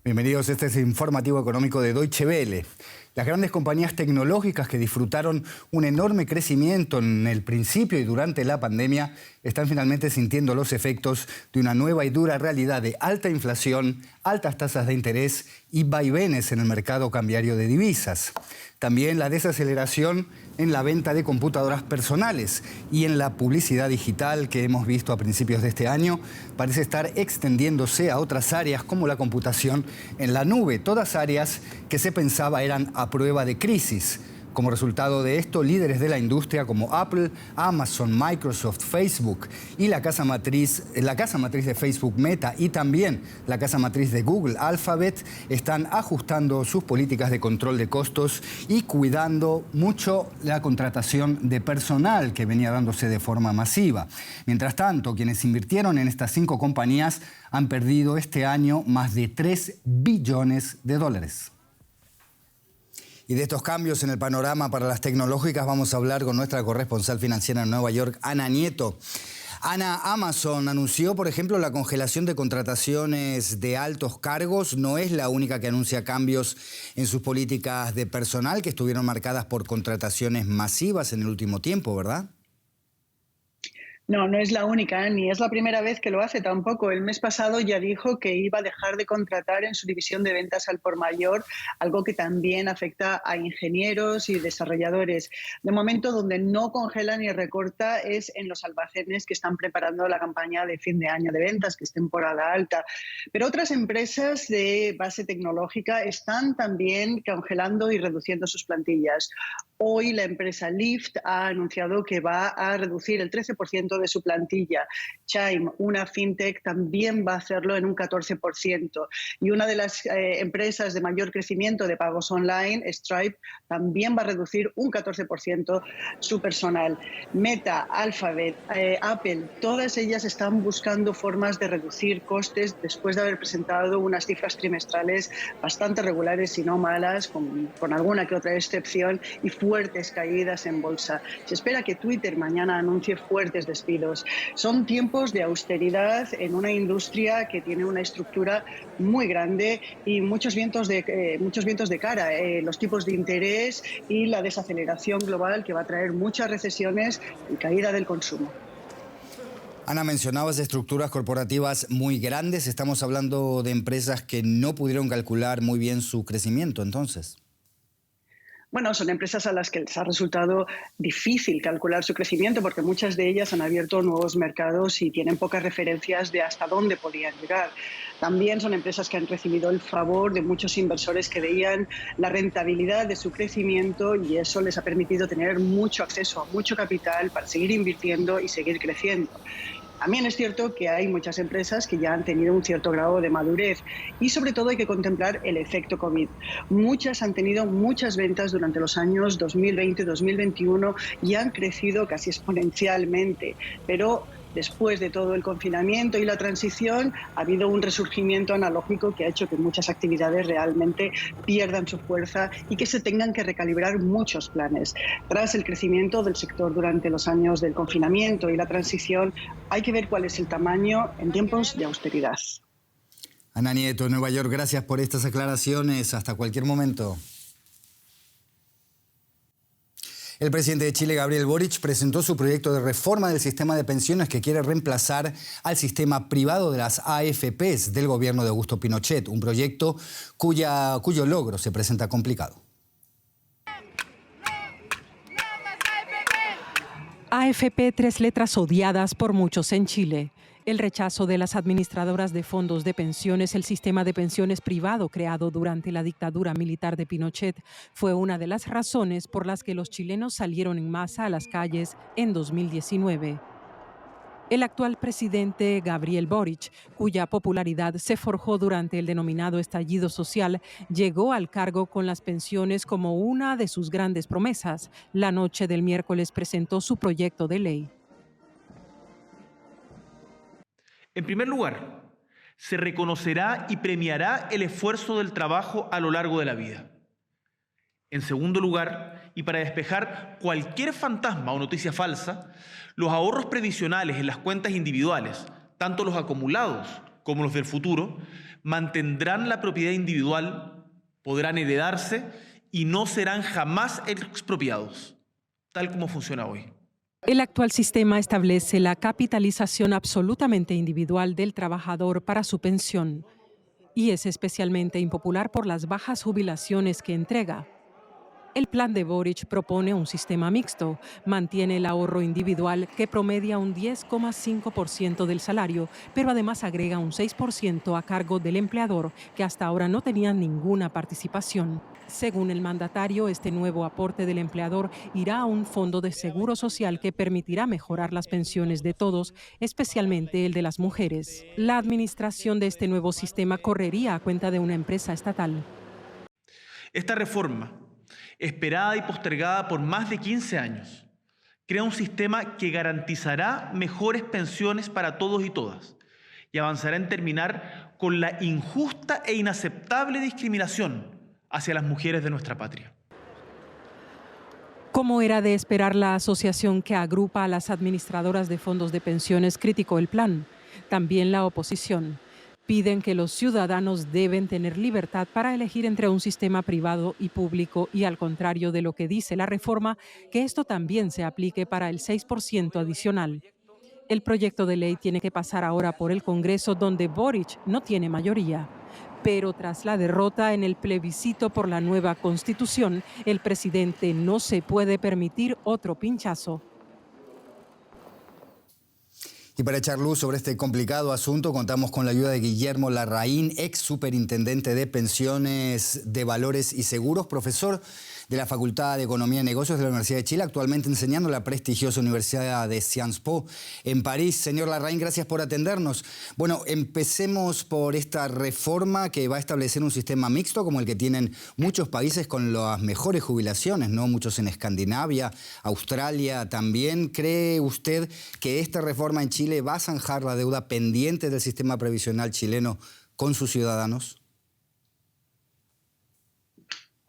Bienvenidos, este es el informativo económico de Deutsche Welle. Las grandes compañías tecnológicas que disfrutaron un enorme crecimiento en el principio y durante la pandemia están finalmente sintiendo los efectos de una nueva y dura realidad de alta inflación, altas tasas de interés y vaivenes en el mercado cambiario de divisas. También la desaceleración en la venta de computadoras personales y en la publicidad digital que hemos visto a principios de este año parece estar extendiéndose a otras áreas como la computación en la nube, todas áreas que se pensaba eran a prueba de crisis. Como resultado de esto, líderes de la industria como Apple, Amazon, Microsoft, Facebook y la casa matriz de Facebook Meta y también la casa matriz de Google, Alphabet, están ajustando sus políticas de control de costos y cuidando mucho la contratación de personal que venía dándose de forma masiva. Mientras tanto, quienes invirtieron en estas 5 compañías han perdido este año más de $3 billones. Y de estos cambios en el panorama para las tecnológicas vamos a hablar con nuestra corresponsal financiera en Nueva York, Ana Nieto. Ana, Amazon anunció, por ejemplo, la congelación de contrataciones de altos cargos. No es la única que anuncia cambios en sus políticas de personal, que estuvieron marcadas por contrataciones masivas en el último tiempo, ¿verdad? No, no es la única, ni es la primera vez que lo hace tampoco. El mes pasado ya dijo que iba a dejar de contratar en su división de ventas al por mayor, algo que también afecta a ingenieros y desarrolladores. De momento, donde no congela ni recorta es en los almacenes que están preparando la campaña de fin de año de ventas, que es temporada alta. Pero otras empresas de base tecnológica están también congelando y reduciendo sus plantillas. Hoy la empresa Lyft ha anunciado que va a reducir el 13% de su plantilla. Chime, una fintech, también va a hacerlo en un 14%. Y una de las empresas de mayor crecimiento de pagos online, Stripe, también va a reducir un 14% su personal. Meta, Alphabet, Apple, todas ellas están buscando formas de reducir costes después de haber presentado unas cifras trimestrales bastante regulares y no malas, con alguna que otra excepción, y fuertes caídas en bolsa. Se espera que Twitter mañana anuncie fuertes despidos. Son tiempos de austeridad en una industria que tiene una estructura muy grande y muchos vientos de cara. Los tipos de interés y la desaceleración global que va a traer muchas recesiones y caída del consumo. Ana, mencionabas estructuras corporativas muy grandes. Estamos hablando de empresas que no pudieron calcular muy bien su crecimiento, entonces. Bueno, son empresas a las que les ha resultado difícil calcular su crecimiento porque muchas de ellas han abierto nuevos mercados y tienen pocas referencias de hasta dónde podían llegar. También son empresas que han recibido el favor de muchos inversores que veían la rentabilidad de su crecimiento y eso les ha permitido tener mucho acceso a mucho capital para seguir invirtiendo y seguir creciendo. También es cierto que hay muchas empresas que ya han tenido un cierto grado de madurez y sobre todo hay que contemplar el efecto COVID. Muchas han tenido muchas ventas durante los años 2020 y 2021 y han crecido casi exponencialmente, pero después de todo el confinamiento y la transición ha habido un resurgimiento analógico que ha hecho que muchas actividades realmente pierdan su fuerza y que se tengan que recalibrar muchos planes. Tras el crecimiento del sector durante los años del confinamiento y la transición, hay que ver cuál es el tamaño en tiempos de austeridad. Ana Nieto, Nueva York, gracias por estas aclaraciones. Hasta cualquier momento. El presidente de Chile, Gabriel Boric, presentó su proyecto de reforma del sistema de pensiones que quiere reemplazar al sistema privado de las AFPs del gobierno de Augusto Pinochet, un proyecto cuyo logro se presenta complicado. AFP, 3 letras odiadas por muchos en Chile. El rechazo de las administradoras de fondos de pensiones, el sistema de pensiones privado creado durante la dictadura militar de Pinochet, fue una de las razones por las que los chilenos salieron en masa a las calles en 2019. El actual presidente Gabriel Boric, cuya popularidad se forjó durante el denominado estallido social, llegó al cargo con las pensiones como una de sus grandes promesas. La noche del miércoles presentó su proyecto de ley. En primer lugar, se reconocerá y premiará el esfuerzo del trabajo a lo largo de la vida. En segundo lugar, y para despejar cualquier fantasma o noticia falsa, los ahorros previsionales en las cuentas individuales, tanto los acumulados como los del futuro, mantendrán la propiedad individual, podrán heredarse y no serán jamás expropiados, tal como funciona hoy. El actual sistema establece la capitalización absolutamente individual del trabajador para su pensión y es especialmente impopular por las bajas jubilaciones que entrega. El plan de Boric propone un sistema mixto, mantiene el ahorro individual que promedia un 10,5% del salario, pero además agrega un 6% a cargo del empleador, que hasta ahora no tenía ninguna participación. Según el mandatario, este nuevo aporte del empleador irá a un fondo de seguro social que permitirá mejorar las pensiones de todos, especialmente el de las mujeres. La administración de este nuevo sistema correría a cuenta de una empresa estatal. Esta reforma, esperada y postergada por más de 15 años, crea un sistema que garantizará mejores pensiones para todos y todas y avanzará en terminar con la injusta e inaceptable discriminación hacia las mujeres de nuestra patria. Como era de esperar, la asociación que agrupa a las administradoras de fondos de pensiones criticó el plan. También la oposición. Piden que los ciudadanos deben tener libertad para elegir entre un sistema privado y público y, al contrario de lo que dice la reforma, que esto también se aplique para el 6% adicional. El proyecto de ley tiene que pasar ahora por el Congreso, donde Boric no tiene mayoría. Pero tras la derrota en el plebiscito por la nueva Constitución, el presidente no se puede permitir otro pinchazo. Y para echar luz sobre este complicado asunto, contamos con la ayuda de Guillermo Larraín, ex superintendente de pensiones, de valores y seguros, profesor de la Facultad de Economía y Negocios de la Universidad de Chile, actualmente enseñando en la prestigiosa Universidad de Sciences Po en París. Señor Larraín, gracias por atendernos. Bueno, empecemos por esta reforma que va a establecer un sistema mixto como el que tienen muchos países con las mejores jubilaciones, ¿no? Muchos en Escandinavia, Australia también. ¿Cree usted que esta reforma en Chile va a zanjar la deuda pendiente del sistema previsional chileno con sus ciudadanos?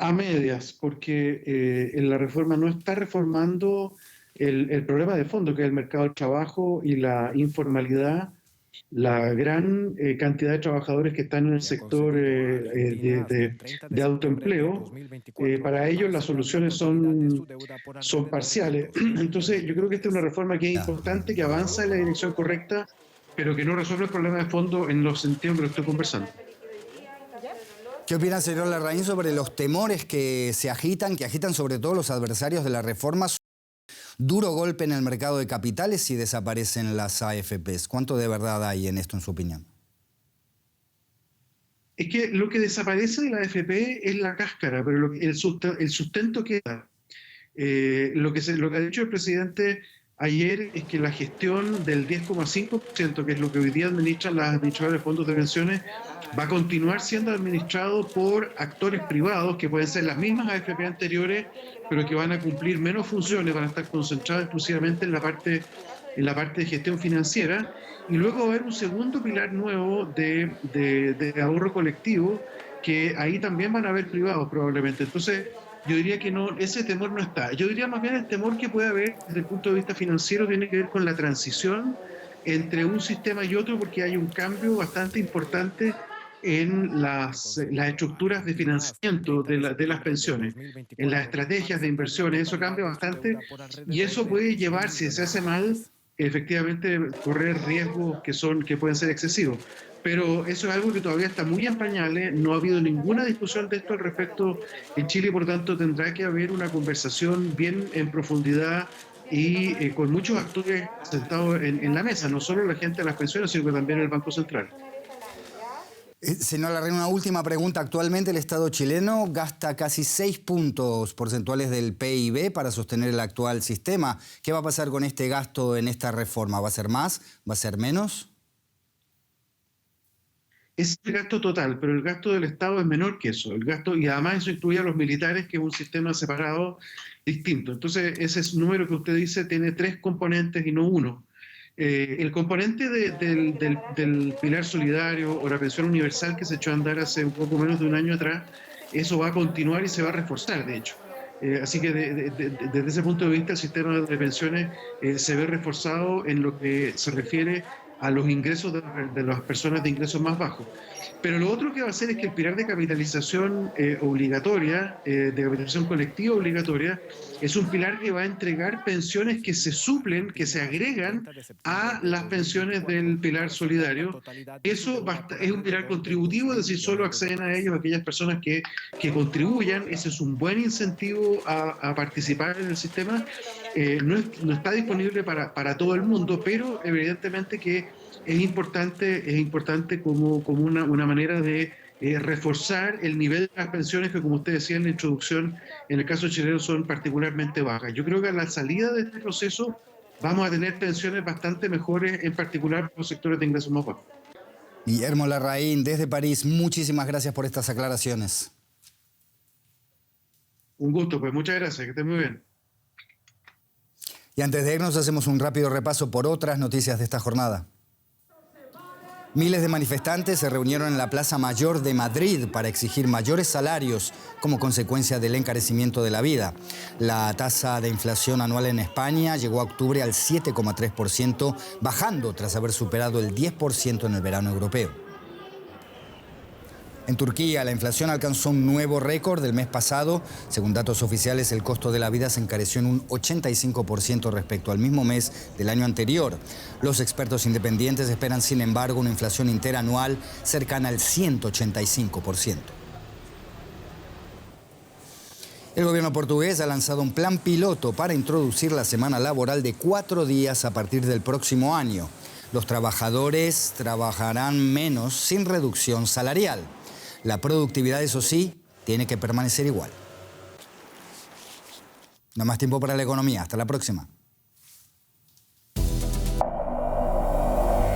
A medias, porque la reforma no está reformando el problema de fondo, que es el mercado del trabajo y la informalidad, la gran cantidad de trabajadores que están en el sector de autoempleo. Para ellos las soluciones son parciales. Entonces yo creo que esta es una reforma que es importante, que avanza en la dirección correcta, pero que no resuelve el problema de fondo en los sentidos que lo estoy conversando. ¿Qué opina, señor Larraín, sobre los temores que se agitan, que agitan sobre todo los adversarios de la reforma? Duro golpe en el mercado de capitales si desaparecen las AFPs. ¿Cuánto de verdad hay en esto, en su opinión? Es que lo que desaparece de la AFP es la cáscara, pero el sustento queda. Lo que ha dicho el presidente ayer es que la gestión del 10,5%, que es lo que hoy día administran las administradoras de fondos de pensiones, va a continuar siendo administrado por actores privados, que pueden ser las mismas AFP anteriores, pero que van a cumplir menos funciones, van a estar concentrados exclusivamente en la parte de gestión financiera, y luego va a haber un segundo pilar nuevo de ahorro colectivo, que ahí también van a haber privados probablemente. Entonces, yo diría que no, ese temor no está. Yo diría más bien el temor que puede haber desde el punto de vista financiero tiene que ver con la transición entre un sistema y otro, porque hay un cambio bastante importante en las estructuras de financiamiento de las pensiones, en las estrategias de inversiones. Eso cambia bastante y eso puede llevar, si se hace mal, efectivamente correr riesgos que pueden ser excesivos. Pero eso es algo que todavía está muy en pañales, no ha habido ninguna discusión de esto al respecto en Chile, y por tanto tendrá que haber una conversación bien en profundidad y con muchos actores sentados en la mesa, no solo la gente de las pensiones, sino que también el Banco Central. Señor Larraín, una última pregunta. Actualmente el Estado chileno gasta casi 6 puntos porcentuales del PIB para sostener el actual sistema. ¿Qué va a pasar con este gasto en esta reforma? ¿Va a ser más? ¿Va a ser menos? Es el gasto total, pero el gasto del Estado es menor que eso. Y además eso incluye a los militares, que es un sistema separado distinto. Entonces, ese número que usted dice tiene 3 componentes y no uno. El componente del pilar solidario o la pensión universal que se echó a andar hace un poco menos de un año atrás, eso va a continuar y se va a reforzar, de hecho. Así que desde ese punto de vista el sistema de pensiones se ve reforzado en lo que se refiere a los ingresos de las personas de ingresos más bajos. Pero lo otro que va a hacer es que el pilar de capitalización obligatoria, de capitalización colectiva obligatoria, es un pilar que va a entregar pensiones que se suplen, que se agregan a las pensiones del pilar solidario. Eso es un pilar contributivo, es decir, solo acceden a ellos aquellas personas que contribuyan. Ese es un buen incentivo a participar en el sistema. No está disponible para todo el mundo, pero evidentemente que es importante como una manera de reforzar el nivel de las pensiones que, como usted decía en la introducción, en el caso chileno son particularmente bajas. Yo creo que a la salida de este proceso vamos a tener pensiones bastante mejores, en particular para los sectores de ingresos más bajos. Guillermo Larraín, desde París, muchísimas gracias por estas aclaraciones. Un gusto, pues muchas gracias, que estén muy bien. Y antes de irnos hacemos un rápido repaso por otras noticias de esta jornada. Miles de manifestantes se reunieron en la Plaza Mayor de Madrid para exigir mayores salarios como consecuencia del encarecimiento de la vida. La tasa de inflación anual en España llegó a octubre al 7,3%, bajando tras haber superado el 10% en el verano europeo. En Turquía, la inflación alcanzó un nuevo récord del mes pasado. Según datos oficiales, el costo de la vida se encareció en un 85% respecto al mismo mes del año anterior. Los expertos independientes esperan, sin embargo, una inflación interanual cercana al 185%. El gobierno portugués ha lanzado un plan piloto para introducir la semana laboral de 4 días a partir del próximo año. Los trabajadores trabajarán menos sin reducción salarial. La productividad, eso sí, tiene que permanecer igual. No más tiempo para la economía. Hasta la próxima.